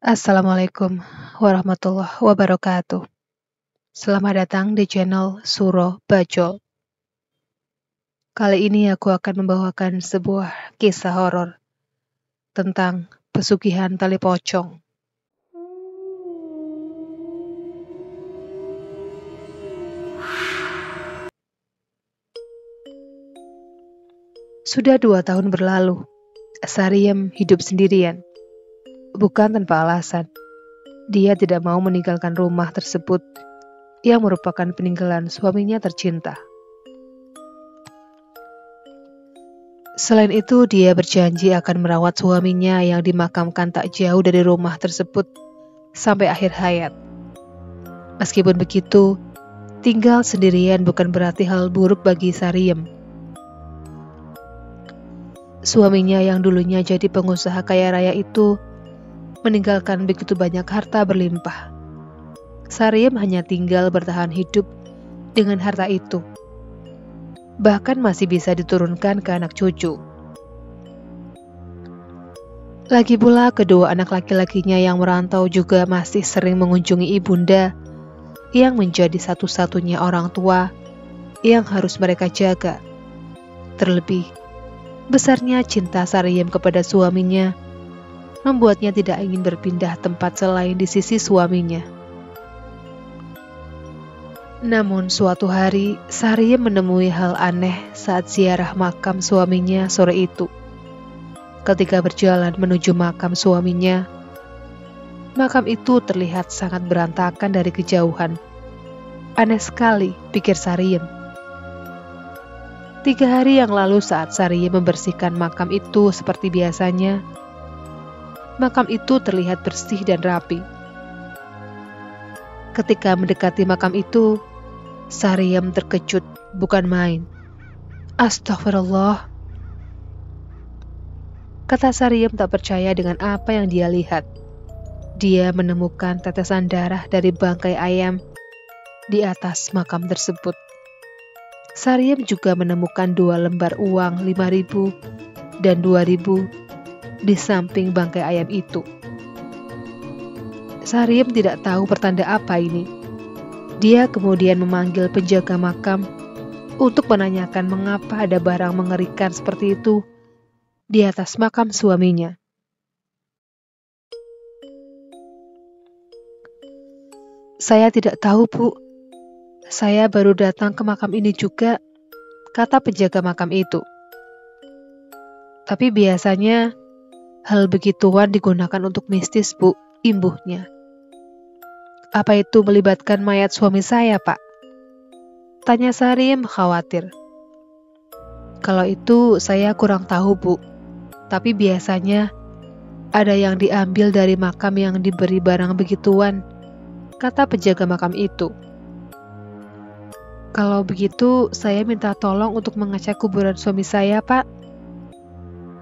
Assalamualaikum warahmatullahi wabarakatuh. Selamat datang di channel Suro Bacol. Kali ini aku akan membawakan sebuah kisah horor tentang pesugihan tali pocong. Sudah 2 tahun berlalu, Sariem hidup sendirian. Bukan tanpa alasan. Dia tidak mau meninggalkan rumah tersebut yang merupakan peninggalan suaminya tercinta. Selain itu, dia berjanji akan merawat suaminya yang dimakamkan tak jauh dari rumah tersebut sampai akhir hayat. Meskipun begitu, tinggal sendirian bukan berarti hal buruk bagi Sariem. Suaminya yang dulunya jadi pengusaha kaya raya itu meninggalkan begitu banyak harta berlimpah. Sariem hanya tinggal bertahan hidup dengan harta itu. Bahkan masih bisa diturunkan ke anak cucu. Lagi pula kedua anak laki-lakinya yang merantau juga masih sering mengunjungi ibunda yang menjadi satu-satunya orang tua yang harus mereka jaga. Terlebih, besarnya cinta Sariem kepada suaminya membuatnya tidak ingin berpindah tempat selain di sisi suaminya. Namun suatu hari, Sariem menemui hal aneh saat ziarah makam suaminya sore itu. Ketika berjalan menuju makam suaminya, makam itu terlihat sangat berantakan dari kejauhan. Aneh sekali, pikir Sariem. 3 hari yang lalu saat Sariem membersihkan makam itu seperti biasanya, makam itu terlihat bersih dan rapi. Ketika mendekati makam itu, Sariem terkejut bukan main. Astagfirullah, kata Sariem tak percaya dengan apa yang dia lihat. Dia menemukan tetesan darah dari bangkai ayam di atas makam tersebut. Sariem juga menemukan 2 lembar uang 5.000 dan 2.000 di samping bangkai ayam itu. Sariem tidak tahu pertanda apa ini. Dia kemudian memanggil penjaga makam untuk menanyakan mengapa ada barang mengerikan seperti itu di atas makam suaminya. Saya tidak tahu, Bu. Saya baru datang ke makam ini juga, kata penjaga makam itu. Tapi biasanya hal begituan digunakan untuk mistis, Bu, imbuhnya. Apa itu melibatkan mayat suami saya, Pak? Tanya Sariem khawatir. Kalau itu saya kurang tahu, Bu. Tapi biasanya ada yang diambil dari makam yang diberi barang begituan, kata penjaga makam itu. Kalau begitu, saya minta tolong untuk mengecek kuburan suami saya, Pak.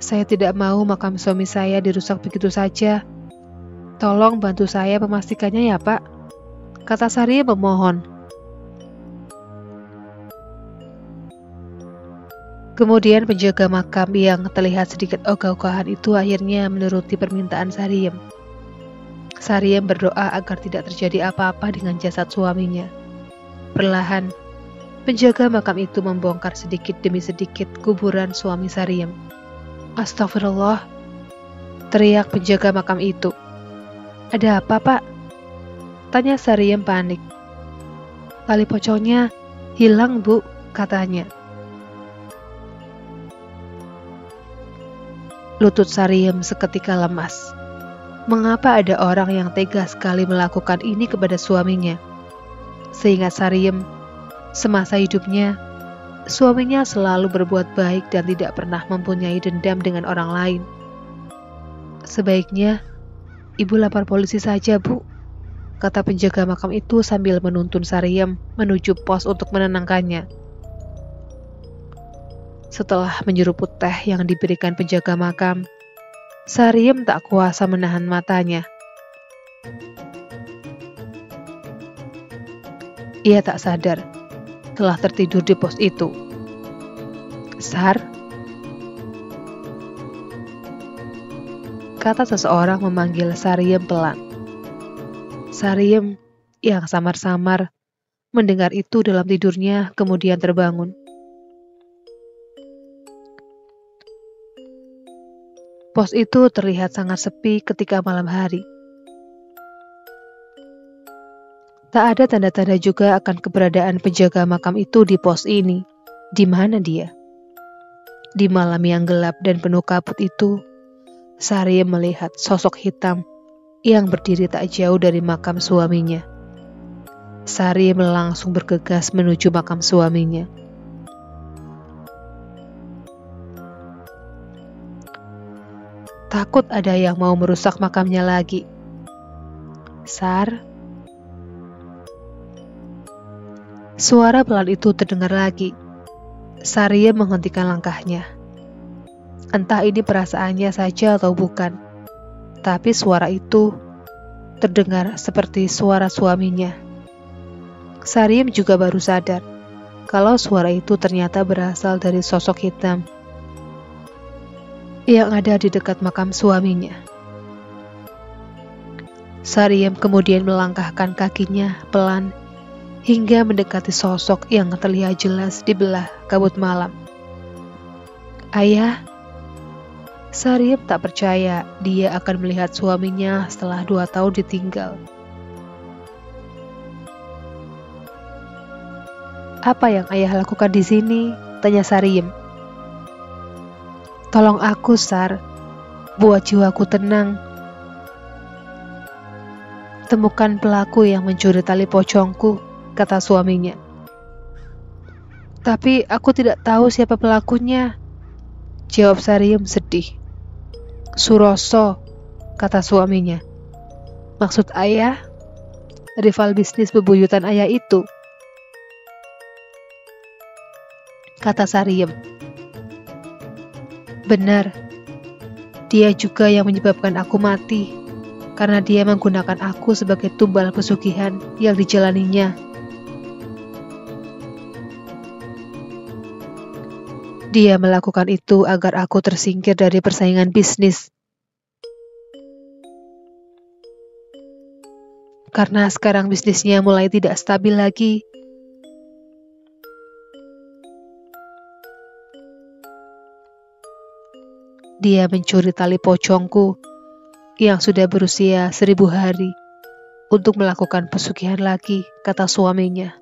Saya tidak mau makam suami saya dirusak begitu saja. Tolong bantu saya memastikannya ya, Pak, kata Sariem memohon. Kemudian penjaga makam yang terlihat sedikit ogah-ogahan itu akhirnya menuruti permintaan Sariem. Sariem berdoa agar tidak terjadi apa-apa dengan jasad suaminya. Perlahan, penjaga makam itu membongkar sedikit demi sedikit kuburan suami Sariem. Astagfirullah, teriak penjaga makam itu. Ada apa, Pak? Tanya Sariem panik. Tali pocongnya hilang, Bu, katanya. Lutut Sariem seketika lemas. Mengapa ada orang yang tega sekali melakukan ini kepada suaminya? Seingat Sariem, semasa hidupnya, suaminya selalu berbuat baik dan tidak pernah mempunyai dendam dengan orang lain. Sebaiknya, Ibu lapor polisi saja, Bu, kata penjaga makam itu sambil menuntun Sariem menuju pos untuk menenangkannya. Setelah menyeruput teh yang diberikan penjaga makam, Sariem tak kuasa menahan matanya. Ia tak sadar telah tertidur di pos itu. Sar, kata seseorang memanggil Sariem pelan. Sariem yang samar-samar mendengar itu dalam tidurnya kemudian terbangun. Pos itu terlihat sangat sepi ketika malam hari. Tak ada tanda-tanda juga akan keberadaan penjaga makam itu di pos ini. Di mana dia? Di malam yang gelap dan penuh kabut itu, Sariem melihat sosok hitam yang berdiri tak jauh dari makam suaminya. Sariem langsung bergegas menuju makam suaminya. Takut ada yang mau merusak makamnya lagi. Sar. Suara pelan itu terdengar lagi. Sariem menghentikan langkahnya. Entah ini perasaannya saja atau bukan, tapi suara itu terdengar seperti suara suaminya. Sariem juga baru sadar kalau suara itu ternyata berasal dari sosok hitam yang ada di dekat makam suaminya. Sariem kemudian melangkahkan kakinya pelan hingga mendekati sosok yang terlihat jelas di belah kabut malam. Ayah. Sariem tak percaya dia akan melihat suaminya setelah 2 tahun ditinggal. Apa yang ayah lakukan di sini? Tanya Sariem. Tolong aku, Sar. Buat jiwaku tenang. Temukan pelaku yang mencuri tali pocongku, kata suaminya. Tapi aku tidak tahu siapa pelakunya, jawab Sariem sedih. Suroso, kata suaminya. Maksud ayah? Rival bisnis bebuyutan ayah itu, kata Sariem. Benar, dia juga yang menyebabkan aku mati, karena dia menggunakan aku sebagai tumbal pesugihan yang dijalaninya. Dia melakukan itu agar aku tersingkir dari persaingan bisnis. Karena sekarang bisnisnya mulai tidak stabil lagi. Dia mencuri tali pocongku yang sudah berusia 1000 hari untuk melakukan pesugihan lagi, kata suaminya.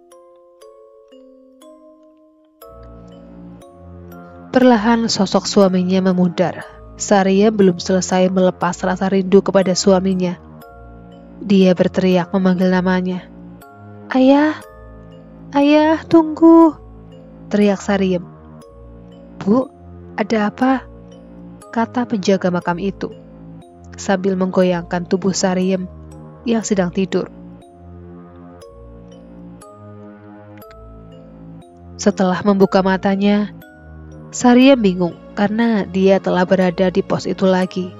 Perlahan sosok suaminya memudar. Sariem belum selesai melepas rasa rindu kepada suaminya. Dia berteriak memanggil namanya. Ayah, ayah, tunggu, teriak Sariem. Bu, ada apa? Kata penjaga makam itu, sambil menggoyangkan tubuh Sariem yang sedang tidur. Setelah membuka matanya, Sariem bingung karena dia telah berada di pos itu lagi.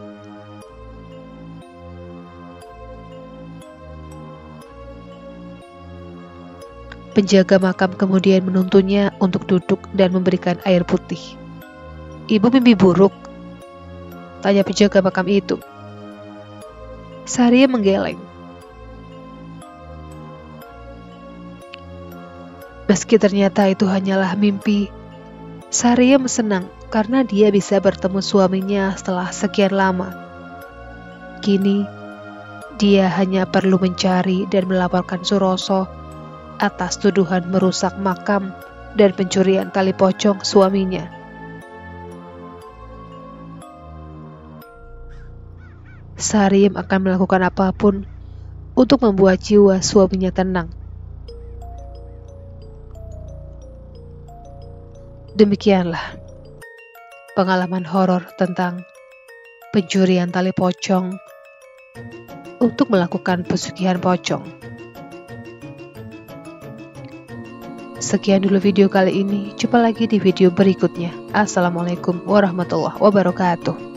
Penjaga makam kemudian menuntunnya untuk duduk dan memberikan air putih. Ibu mimpi buruk? Tanya penjaga makam itu. Sariem menggeleng. Meski ternyata itu hanyalah mimpi, Sariem senang karena dia bisa bertemu suaminya setelah sekian lama. Kini, dia hanya perlu mencari dan melaporkan Suroso atas tuduhan merusak makam dan pencurian tali pocong suaminya. Sariem akan melakukan apapun untuk membuat jiwa suaminya tenang. Demikianlah pengalaman horor tentang pencurian tali pocong untuk melakukan pesugihan pocong. Sekian dulu video kali ini, jumpa lagi di video berikutnya. Assalamualaikum warahmatullahi wabarakatuh.